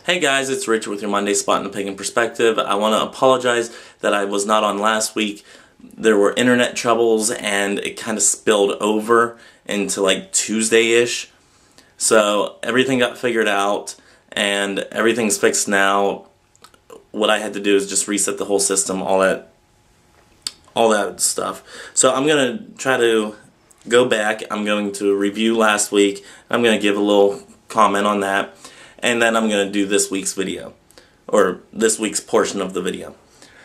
Hey guys, it's Rich with your Monday Spot in the Pagan Perspective. I want to apologize that I was not on last week. There were internet troubles and it kind of spilled over into like Tuesday-ish. So everything got figured out and everything's fixed now. What I had to do is just reset the whole system, all that stuff. So I'm going to try to go back. I'm going to review last week. I'm going to give a little comment on that. And then I'm going to do this week's video, or this week's portion of the video.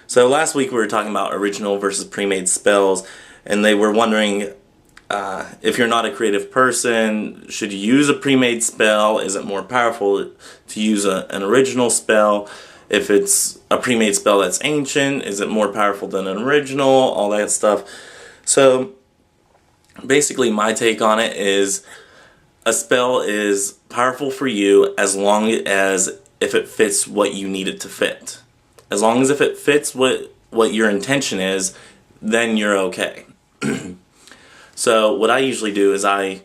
So last week we were talking about original versus pre-made spells, and they were wondering if you're not a creative person, should you use a pre-made spell? Is it more powerful to use an original spell? If it's a pre-made spell that's ancient, is it more powerful than an original? All that stuff. So basically my take on it is a spell is powerful for you as long as if it fits what you need it to fit. As long as if it fits what your intention is, then you're okay. So what I usually do is I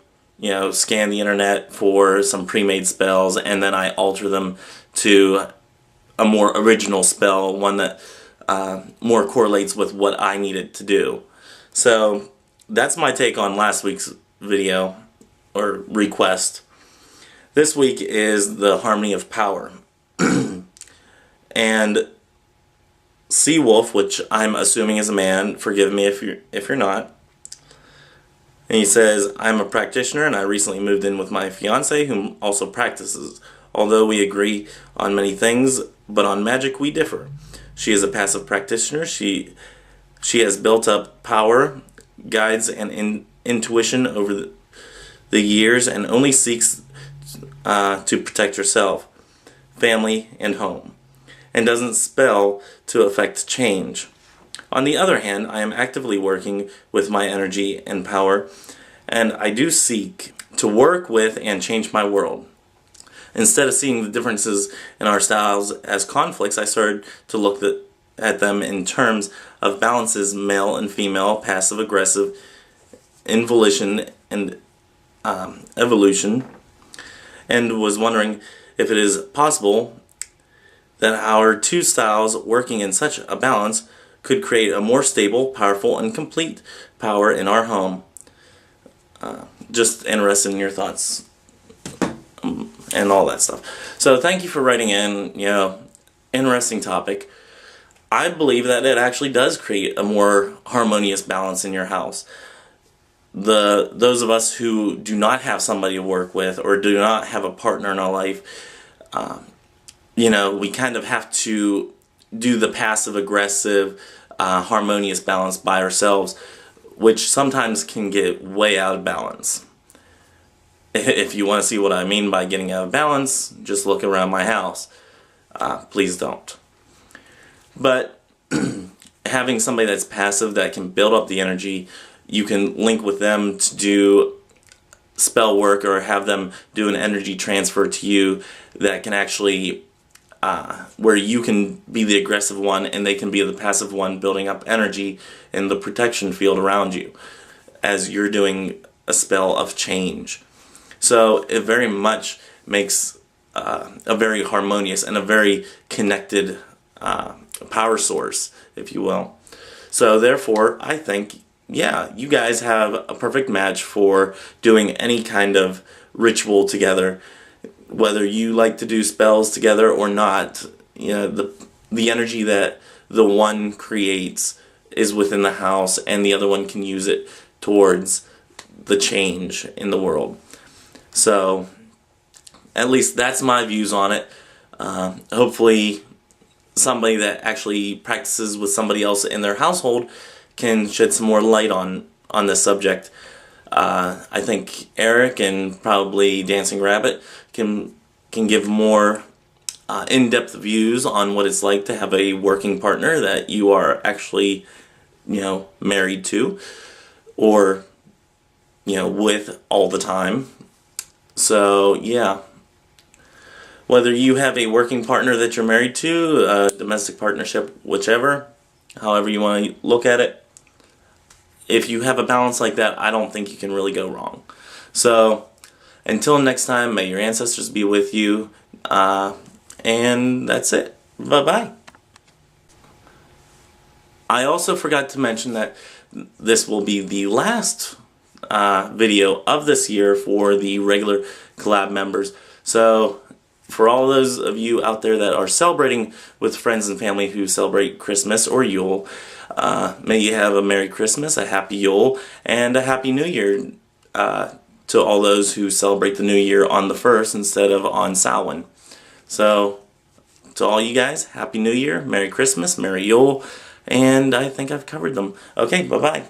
scan the internet for some pre-made spells and then I alter them to a more original spell, one that more correlates with what I need it to do. So that's my take on last week's video or request. This week is the harmony of power. And Seawolf, which I'm assuming is a man, forgive me if you're not. And he says, I'm a practitioner and I recently moved in with my fiancée who also practices. Although we agree on many things, but on magic we differ. She is a passive practitioner. She has built up power, guides, and intuition over the years and only seeks to protect herself, family, and home, and doesn't spell to affect change. On the other hand, I am actively working with my energy and power, and I do seek to work with and change my world. Instead of seeing the differences in our styles as conflicts, I started to look at them in terms of balances, male and female, passive-aggressive, involution, and evolution, and was wondering if it is possible that our two styles working in such a balance could create a more stable, powerful, and complete power in our home. Just interested in your thoughts and all that stuff. So thank you for writing in. Interesting topic. I believe that it actually does create a more harmonious balance in your house. Those of us who do not have somebody to work with or do not have a partner in our life, we kind of have to do the passive-aggressive, harmonious balance by ourselves, which sometimes can get way out of balance. If you want to see what I mean by getting out of balance, just look around my house. Please don't. But having somebody that's passive that can build up the energy, you can link with them to do spell work or have them do an energy transfer to you that can actually, where you can be the aggressive one and they can be the passive one building up energy in the protection field around you as you're doing a spell of change. So it very much makes a very harmonious and a very connected power source, if you will. So therefore, I think you guys have a perfect match for doing any kind of ritual together. Whether you like to do spells together or not, the energy that the one creates is within the house and the other one can use it towards the change in the world. So, at least that's my views on it. Hopefully somebody that actually practices with somebody else in their household can shed some more light on this subject. I think Eric and probably Dancing Rabbit can give more in-depth views on what it's like to have a working partner that you are actually, married to or, with all the time. So, yeah. Whether you have a working partner that you're married to, a domestic partnership, whichever, however you want to look at it, if you have a balance like that, I don't think you can really go wrong. So, until next time, may your ancestors be with you, And that's it. Bye-bye. I also forgot to mention that this will be the last video of this year for the regular collab members. So for all those of you out there that are celebrating with friends and family who celebrate Christmas or Yule, may you have a Merry Christmas, a Happy Yule, and a Happy New Year to all those who celebrate the New Year on the 1st instead of on Samhain. So to all you guys, Happy New Year, Merry Christmas, Merry Yule, and I think I've covered them. Okay, bye-bye.